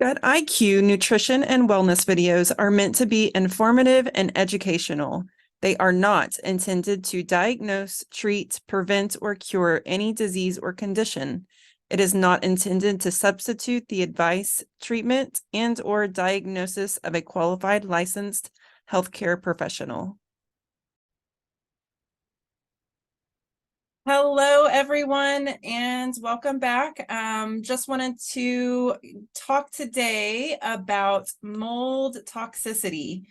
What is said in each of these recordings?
At IQ, nutrition and wellness videos are meant to be informative and educational. They are not intended to diagnose, treat, prevent, or cure any disease or condition. It is not intended to substitute the advice, treatment, and/or diagnosis of a qualified licensed healthcare professional. Hello, everyone, and welcome back. Just wanted to talk today about mold toxicity.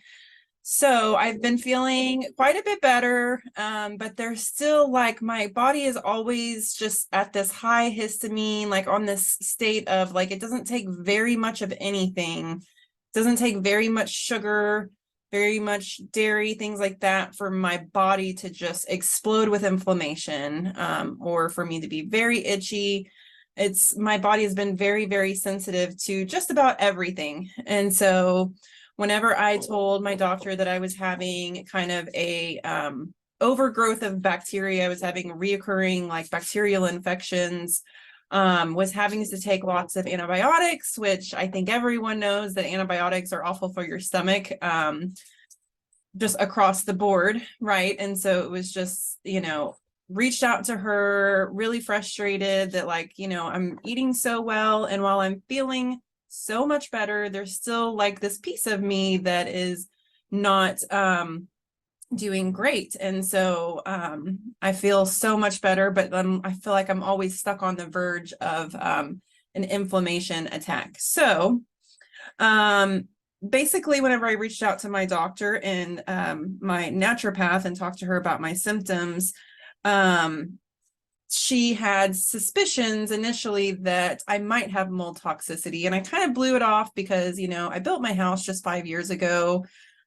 So I've been feeling quite a bit better, but there's still like my body is always just at this high histamine, like on this state of like it doesn't take very much of anything, doesn't take very much sugar, very much dairy, things like that for my body to just explode with inflammation, or for me to be very itchy. My body has been very, very sensitive to just about everything. And so whenever I told my doctor that I was having kind of a overgrowth of bacteria, I was having reoccurring like bacterial infections, was having to take lots of antibiotics, which I think everyone knows that antibiotics are awful for your stomach, just across the board, right? And so it was just, reached out to her, really frustrated that like, I'm eating so well. And while I'm feeling so much better, there's still like this piece of me that is not doing great. And so I feel so much better, but I feel like I'm always stuck on the verge of an inflammation attack. So basically, whenever I reached out to my doctor and my naturopath and talked to her about my symptoms, she had suspicions initially that I might have mold toxicity. And I kind of blew it off because, I built my house just 5 years ago.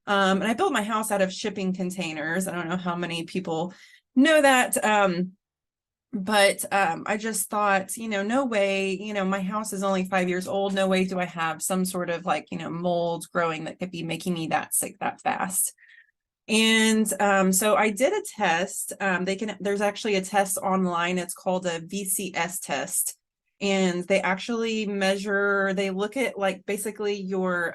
And I built my house out of shipping containers. I don't know how many people know that. But I just thought, no way, my house is only 5 years old. No way do I have some sort of like, mold growing that could be making me that sick that fast. And so I did a test. There's actually a test online. It's called a VCS test. And they actually they look at like basically your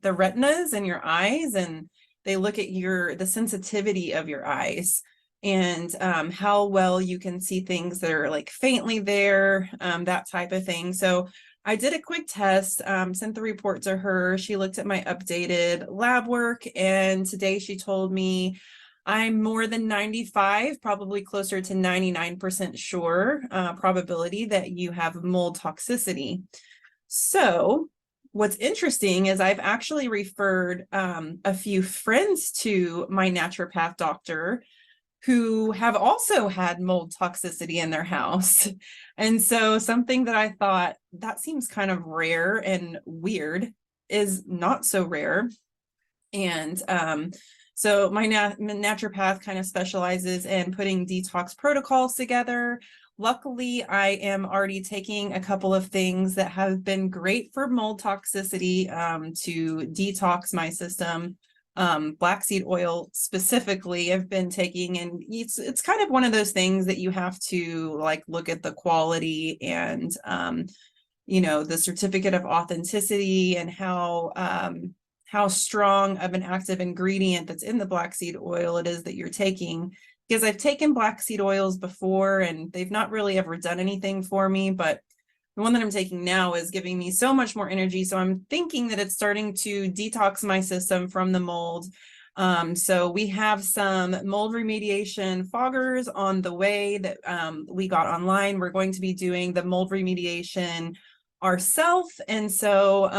the retinas in your eyes, and they look at the sensitivity of your eyes and how well you can see things that are like faintly there, that type of thing. So I did a quick test, sent the report to her. She looked at my updated lab work, and today she told me I'm more than 95, probably closer to 99% sure probability that you have mold toxicity. So what's interesting is I've actually referred a few friends to my naturopath doctor who have also had mold toxicity in their house. And so something that I thought that seems kind of rare and weird is not so rare. And so my naturopath kind of specializes in putting detox protocols together. Luckily, I am already taking a couple of things that have been great for mold toxicity to detox my system. Black seed oil specifically I've been taking, and it's kind of one of those things that you have to like look at the quality and the certificate of authenticity and how strong of an active ingredient that's in the black seed oil it is that you're taking, because I've taken black seed oils before and they've not really ever done anything for me, but the one that I'm taking now is giving me so much more energy. So I'm thinking that it's starting to detox my system from the mold. So we have some mold remediation foggers on the way that we got online. We're going to be doing the mold remediation ourselves. And so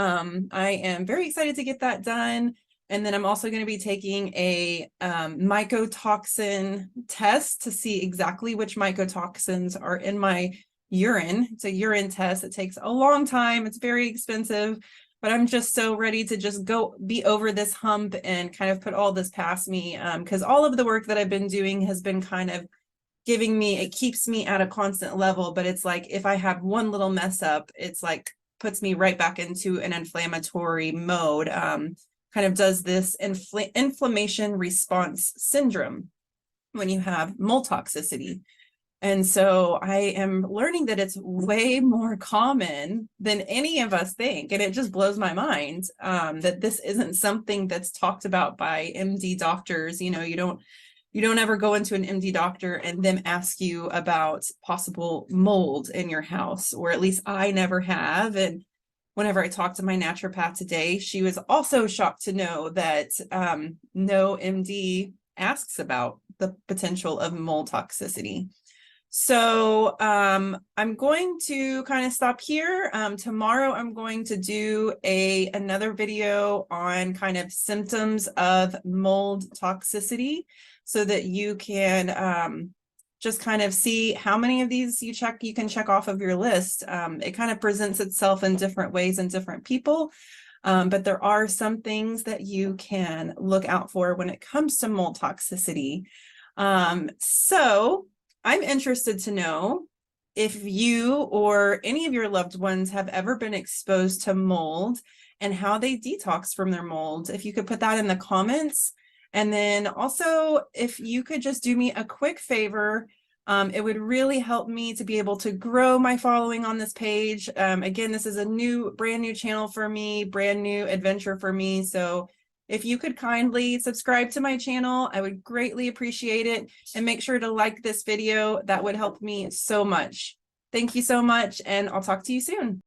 I am very excited to get that done. And then I'm also going to be taking a mycotoxin test to see exactly which mycotoxins are in my urine. It's a urine test. It takes a long time. It's very expensive, but I'm just so ready to just be over this hump and kind of put all this past me, because all of the work that I've been doing has been kind of it keeps me at a constant level, but it's like if I have one little mess up, it's like puts me right back into an inflammatory mode, kind of does this inflammation response syndrome when you have mold toxicity. And so I am learning that it's way more common than any of us think. And it just blows my mind that this isn't something that's talked about by MD doctors. You know, you don't ever go into an MD doctor and them ask you about possible mold in your house, or at least I never have. And whenever I talked to my naturopath today, she was also shocked to know that no MD asks about the potential of mold toxicity. So I'm going to kind of stop here. Tomorrow I'm going to do another video on kind of symptoms of mold toxicity so that you can just kind of see how many of these you can check off of your list. It kind of presents itself in different ways in different people. But there are some things that you can look out for when it comes to mold toxicity. So I'm interested to know if you or any of your loved ones have ever been exposed to mold and how they detox from their mold. If you could put that in the comments. And then also, if you could just do me a quick favor, it would really help me to be able to grow my following on this page. Again, this is a brand new channel for me, brand new adventure for me. So if you could kindly subscribe to my channel, I would greatly appreciate it. And make sure to like this video. That would help me so much. Thank you so much, and I'll talk to you soon.